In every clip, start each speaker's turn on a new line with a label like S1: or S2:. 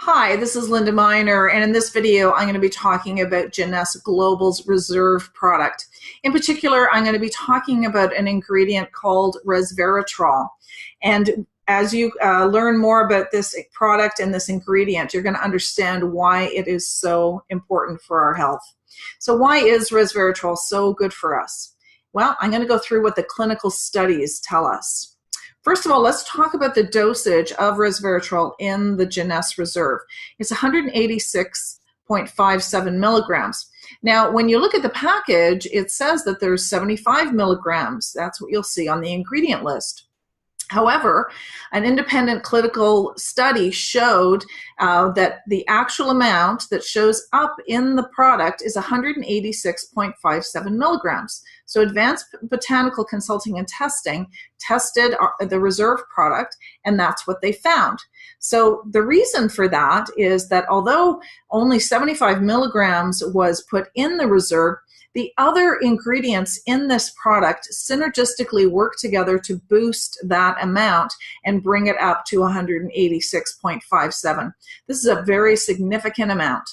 S1: Hi, this is Linda Miner, and in this video, I'm going to be talking about Jeunesse Global's Reserve product. In particular, I'm going to be talking about an ingredient called Resveratrol. And as you learn more about this product and this ingredient, you're going to understand why it is so important for our health. So why is Resveratrol so good for us? Well, I'm going to go through what the clinical studies tell us. First of all, let's talk about the dosage of resveratrol in the Jeunesse Reserve. It's 186.57 milligrams. Now, when you look at the package, it says that there's 75 milligrams. That's what you'll see on the ingredient list. However, an independent clinical study showed that the actual amount that shows up in the product is 186.57 milligrams. So Advanced Botanical Consulting and Testing tested the Reserve product, and that's what they found. So the reason for that is that although only 75 milligrams was put in the Reserve, the other ingredients in this product synergistically work together to boost that amount and bring it up to 186.57. This is a very significant amount.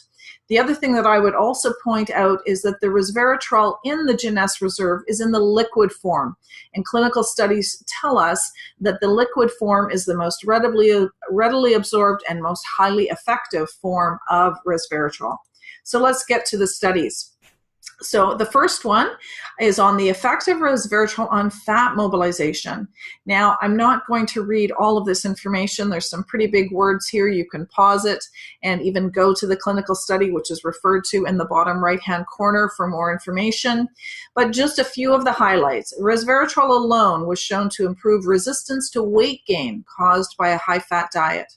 S1: The other thing that I would also point out is that the resveratrol in the Jeunesse Reserve is in the liquid form, and clinical studies tell us that the liquid form is the most readily absorbed and most highly effective form of resveratrol. So let's get to the studies. So the first one is on the effect of resveratrol on fat mobilization. Now, I'm not going to read all of this information. There's some pretty big words here. You can pause it and even go to the clinical study, which is referred to in the bottom right-hand corner for more information. But just a few of the highlights. Resveratrol alone was shown to improve resistance to weight gain caused by a high-fat diet.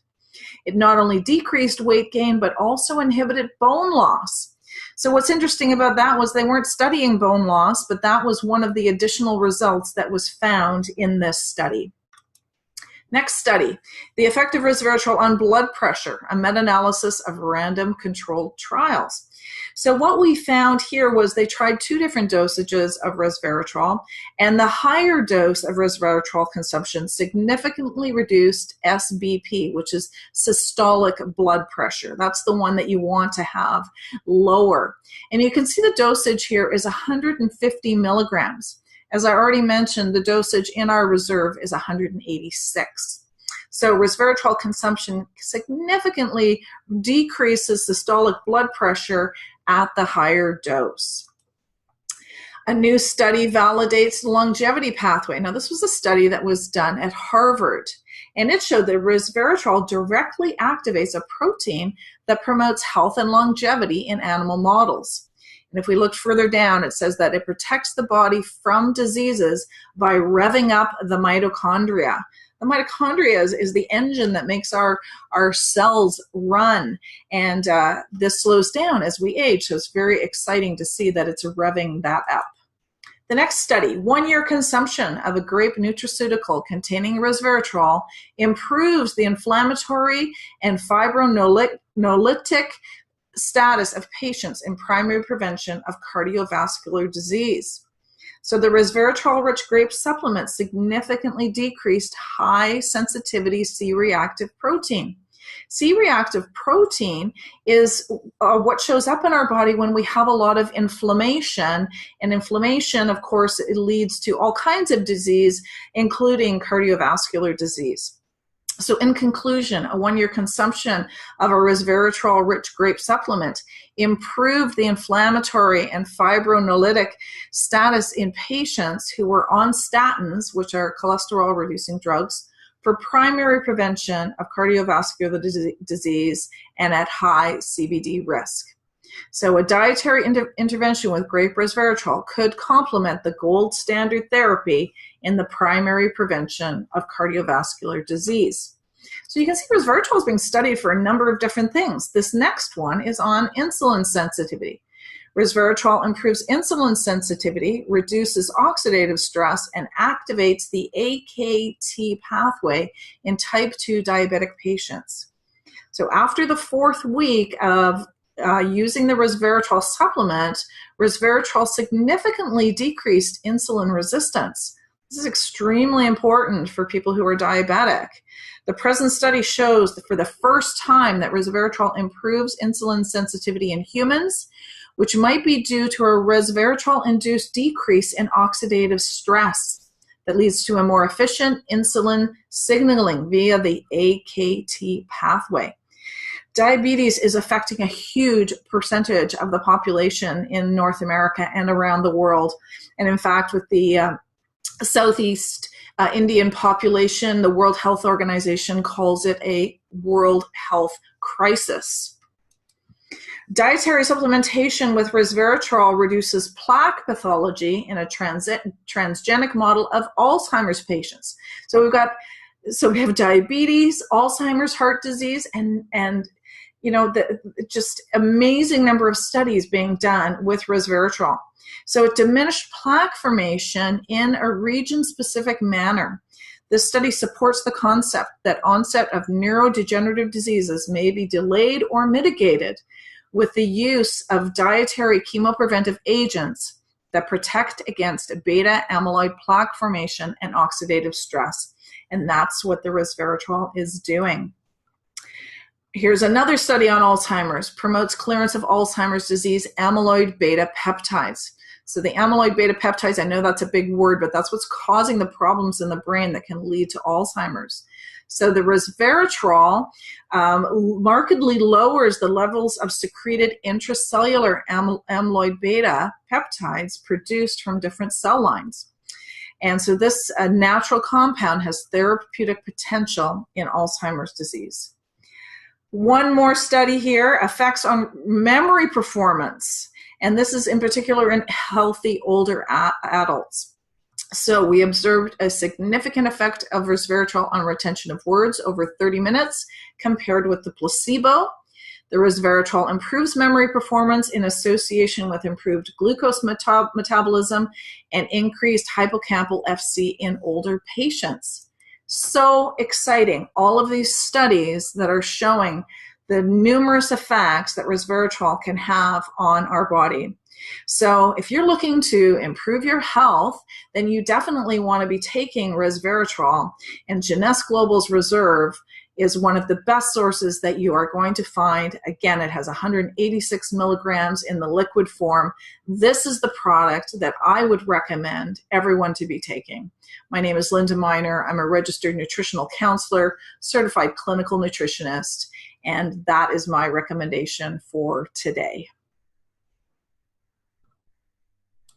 S1: It not only decreased weight gain, but also inhibited bone loss. So what's interesting about that was they weren't studying bone loss, but that was one of the additional results that was found in this study. Next study, the effect of resveratrol on blood pressure, a meta-analysis of random controlled trials. So what we found here was they tried two different dosages of resveratrol, and the higher dose of resveratrol consumption significantly reduced SBP, which is systolic blood pressure. That's the one that you want to have lower. And you can see the dosage here is 150 milligrams. As I already mentioned, the dosage in our reserve is 186. So resveratrol consumption significantly decreases systolic blood pressure at the higher dose. A new study validates the longevity pathway. Now, this was a study that was done at Harvard, and it showed that resveratrol directly activates a protein that promotes health and longevity in animal models. And if we look further down, it says that it protects the body from diseases by revving up the mitochondria. The mitochondria is the engine that makes our cells run, and this slows down as we age, so it's very exciting to see that it's revving that up. The next study, 1-year consumption of a grape nutraceutical containing resveratrol improves the inflammatory and fibrinolytic status of patients in primary prevention of cardiovascular disease. So the resveratrol-rich grape supplement significantly decreased high sensitivity C-reactive protein. C-reactive protein is what shows up in our body when we have a lot of inflammation, and inflammation, of course, it leads to all kinds of disease, including cardiovascular disease. So in conclusion, a 1-year consumption of a resveratrol-rich grape supplement improved the inflammatory and fibrinolytic status in patients who were on statins, which are cholesterol-reducing drugs, for primary prevention of cardiovascular disease and at high CVD risk. So a dietary intervention with grape resveratrol could complement the gold standard therapy in the primary prevention of cardiovascular disease. So you can see resveratrol is being studied for a number of different things. This next one is on insulin sensitivity. Resveratrol improves insulin sensitivity, reduces oxidative stress, and activates the AKT pathway in type 2 diabetic patients. So after the 4th week of using the resveratrol supplement, resveratrol significantly decreased insulin resistance. This is extremely important for people who are diabetic. The present study shows that for the first time that resveratrol improves insulin sensitivity in humans, which might be due to a resveratrol-induced decrease in oxidative stress that leads to a more efficient insulin signaling via the AKT pathway. Diabetes is affecting a huge percentage of the population in North America and around the world. And in fact, with the Southeast Indian population, the World Health Organization calls it a world health crisis. Dietary supplementation with resveratrol reduces plaque pathology in a transgenic model of Alzheimer's patients. So we have diabetes, Alzheimer's, heart disease, and you know, just amazing number of studies being done with resveratrol. So it diminished plaque formation in a region-specific manner. This study supports the concept that onset of neurodegenerative diseases may be delayed or mitigated with the use of dietary chemopreventive agents that protect against beta amyloid plaque formation and oxidative stress. And that's what the resveratrol is doing. Here's another study on Alzheimer's, promotes clearance of Alzheimer's disease amyloid beta peptides. So the amyloid beta peptides, I know that's a big word, but that's what's causing the problems in the brain that can lead to Alzheimer's. So the resveratrol markedly lowers the levels of secreted intracellular amyloid beta peptides produced from different cell lines. And so this natural compound has therapeutic potential in Alzheimer's disease. One more study here, effects on memory performance. And this is in particular in healthy older adults. So we observed a significant effect of resveratrol on retention of words over 30 minutes compared with the placebo. The resveratrol improves memory performance in association with improved glucose metabolism and increased hippocampal FC in older patients. So exciting. All of these studies that are showing the numerous effects that resveratrol can have on our body. So if you're looking to improve your health, then you definitely want to be taking resveratrol, and Jeunesse Global's Reserve is one of the best sources that you are going to find. Again, it has 186 milligrams in the liquid form. This is the product that I would recommend everyone to be taking. My name is Linda Miner. I'm a registered nutritional counselor, certified clinical nutritionist, and that is my recommendation for today.